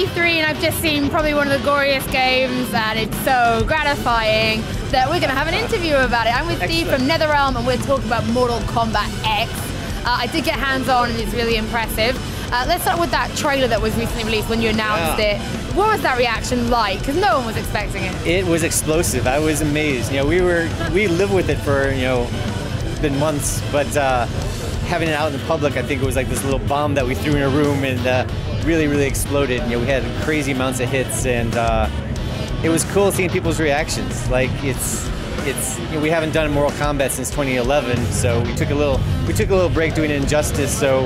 E3 and I've just seen probably one of the goriest games, and it's so gratifying that we're going to have an interview about it. I'm with Steve from NetherRealm and we're talking about Mortal Kombat X. I did get hands-on and it's really impressive. Let's start with that trailer that was recently released when you announced it. What was that reaction like? Because no one was expecting it. It was explosive. I was amazed. You know, we lived with it for, you know, been months, but having it out in the public, I think it was like this little bomb that we threw in a room and really, really exploded. You know, we had crazy amounts of hits, and it was cool seeing people's reactions. Like it's you know, we haven't done Mortal Kombat since 2011, so we took a little break doing Injustice. So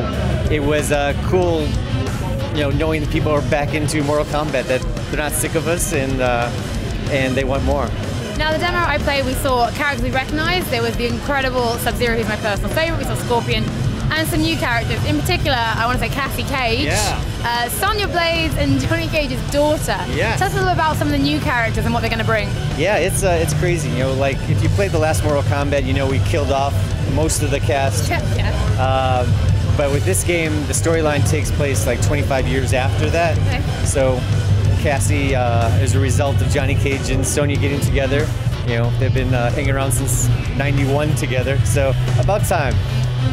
it was cool, you know, knowing that people are back into Mortal Kombat, that they're not sick of us, and they want more. Now, the demo I played, we saw characters we recognized. There was the incredible Sub-Zero, who's my personal favorite. We saw Scorpion, and some new characters. In particular, I want to say Cassie Cage, Sonya Blade, and Johnny Cage's daughter. Tell us a little about some of the new characters and what they're going to bring. Yeah, it's crazy. You know, like if you played the last Mortal Kombat, you know we killed off most of the cast. But with this game, the storyline takes place like 25 years after that. So Cassie is a result of Johnny Cage and Sonya getting together. You know, they've been hanging around since '91 together, so about time.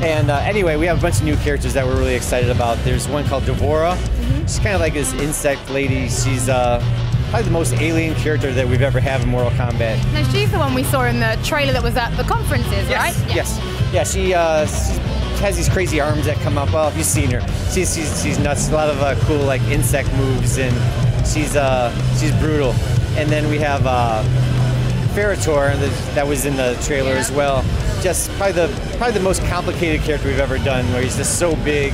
And anyway, we have a bunch of new characters that we're really excited about. There's one called Devora. She's kind of like this insect lady. She's probably the most alien character that we've ever had in Mortal Kombat. Now, she's the one we saw in the trailer that was at the conferences, right? Yes. Yeah, she has these crazy arms that come up. Well, if you've seen her, she's nuts. A lot of cool like insect moves, and she's brutal. And then we have Ferrator that was in the trailer as well. Just probably the most complicated character we've ever done, where he's just so big,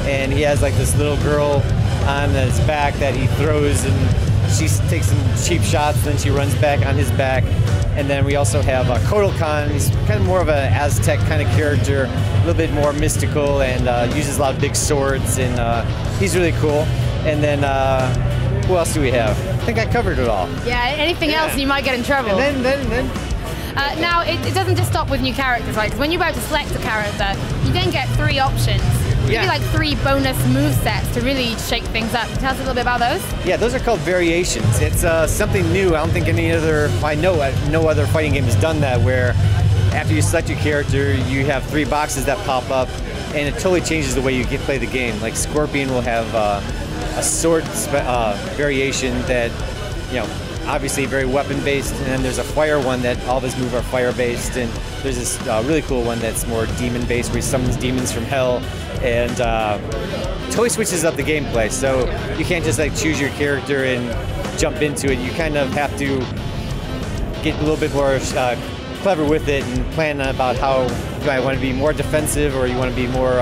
and he has like this little girl on his back that he throws, and she takes some cheap shots, and then she runs back on his back. And then we also have Kotal Khan. He's kind of more of an Aztec kind of character, a little bit more mystical, and uses a lot of big swords, and he's really cool. And then who else do we have? I think I covered it all. Yeah, anything else and you might get in trouble. And then now, it doesn't just stop with new characters, right? Because when you're about to select a character, you then get 3 options. Maybe like 3 bonus movesets to really shake things up. Tell us a little bit about those. Yeah, those are called variations. It's something new. I don't think no other fighting game has done that, where after you select your character, you have 3 boxes that pop up, and it totally changes the way you play the game. Like Scorpion will have a sword variation that, you know, obviously very weapon-based, and then there's a fire one that all of his moves are fire-based, and there's this really cool one that's more demon-based, where he summons demons from hell, and totally switches up the gameplay. So you can't just like choose your character and jump into it. You kind of have to get a little bit more clever with it and plan about how do I want to be more defensive or you want to be more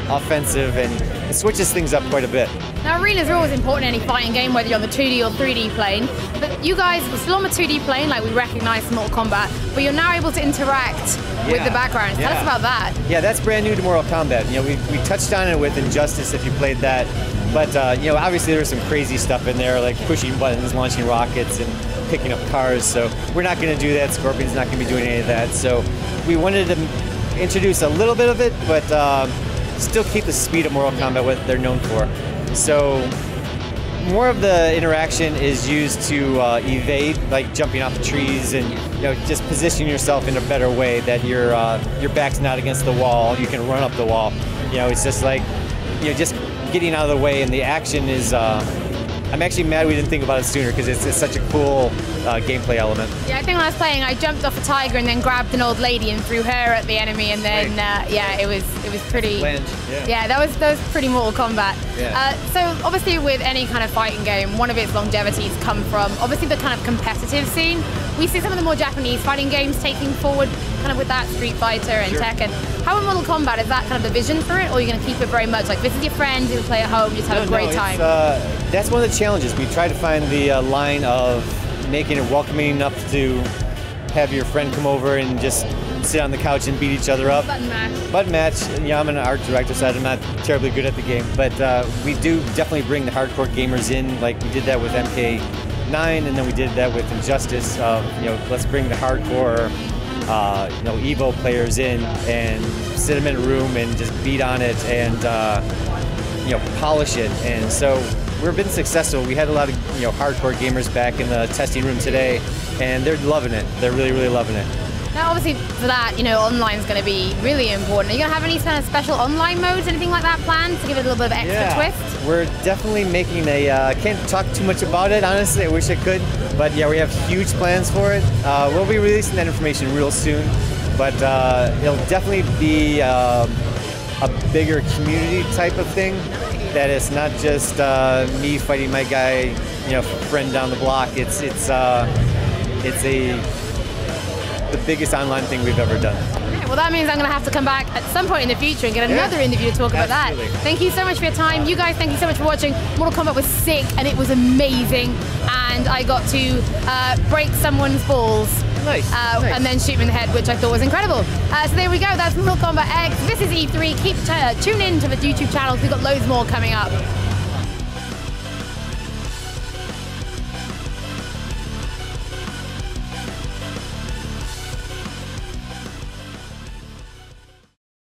offensive, and it switches things up quite a bit. Now, arenas are always important in any fighting game, whether you're on the 2D or 3D plane. But you guys were still on the 2D plane, like we recognize from Mortal Kombat, but you're now able to interact with the background. Tell us about that. Yeah, that's brand new to Mortal Kombat. You know, we touched on it with Injustice if you played that, but you know, obviously there's some crazy stuff in there, like pushing buttons, launching rockets, and picking up cars. So we're not going to do that. Scorpion's not going to be doing any of that. So we wanted to introduce a little bit of it, but still keep the speed of Mortal Kombat, what they're known for. So more of the interaction is used to evade, like jumping off the trees, and you know, just positioning yourself in a better way that your back's not against the wall. You can run up the wall. You know, it's just like, you know, just getting out of the way, and the action is. I'm actually mad we didn't think about it sooner, because it's such a cool gameplay element. Yeah, I think when I was playing, I jumped off a tiger and then grabbed an old lady and threw her at the enemy, and then yeah, it was pretty. Yeah, that was pretty Mortal Kombat. So obviously, with any kind of fighting game, one of its longevities come from obviously the kind of competitive scene. We see some of the more Japanese fighting games taking forward kind of with that Street Fighter and Tekken. How in Mortal Kombat is that kind of the vision for it, or are you going to keep it very much like this is your friends, you play at home, just have a great time? That's one of the challenges. We try to find the line of making it welcoming enough to have your friend come over and just sit on the couch and beat each other up. Button match. Button match. Yeah, I'm an art director, so I'm not terribly good at the game, but we do definitely bring the hardcore gamers in. Like we did that with MK9, and then we did that with Injustice. You know, let's bring the hardcore, you know, Evo players in and sit them in a room and just beat on it and you know, polish it. And so we've been successful. We had a lot of hardcore gamers back in the testing room today, and they're loving it. They're really, really loving it. Now, obviously, for that, online is going to be really important. Are you going to have any kind of special online modes, anything like that planned to give it a little bit of extra twist? We're definitely making I can't talk too much about it, honestly. I wish I could. But yeah, we have huge plans for it. We'll be releasing that information real soon. But it'll definitely be a bigger community type of thing. That it's not just me fighting my guy, friend down the block. It's the biggest online thing we've ever done. Okay, well, that means I'm going to have to come back at some point in the future and get another interview to talk about that. Thank you so much for your time. You guys, thank you so much for watching. Mortal Kombat was sick and it was amazing. And I got to break someone's balls. Nice. And then shoot him in the head, which I thought was incredible. So there we go. That's Mortal Kombat X. This is E3. Tune in to the YouTube channels. We've got loads more coming up.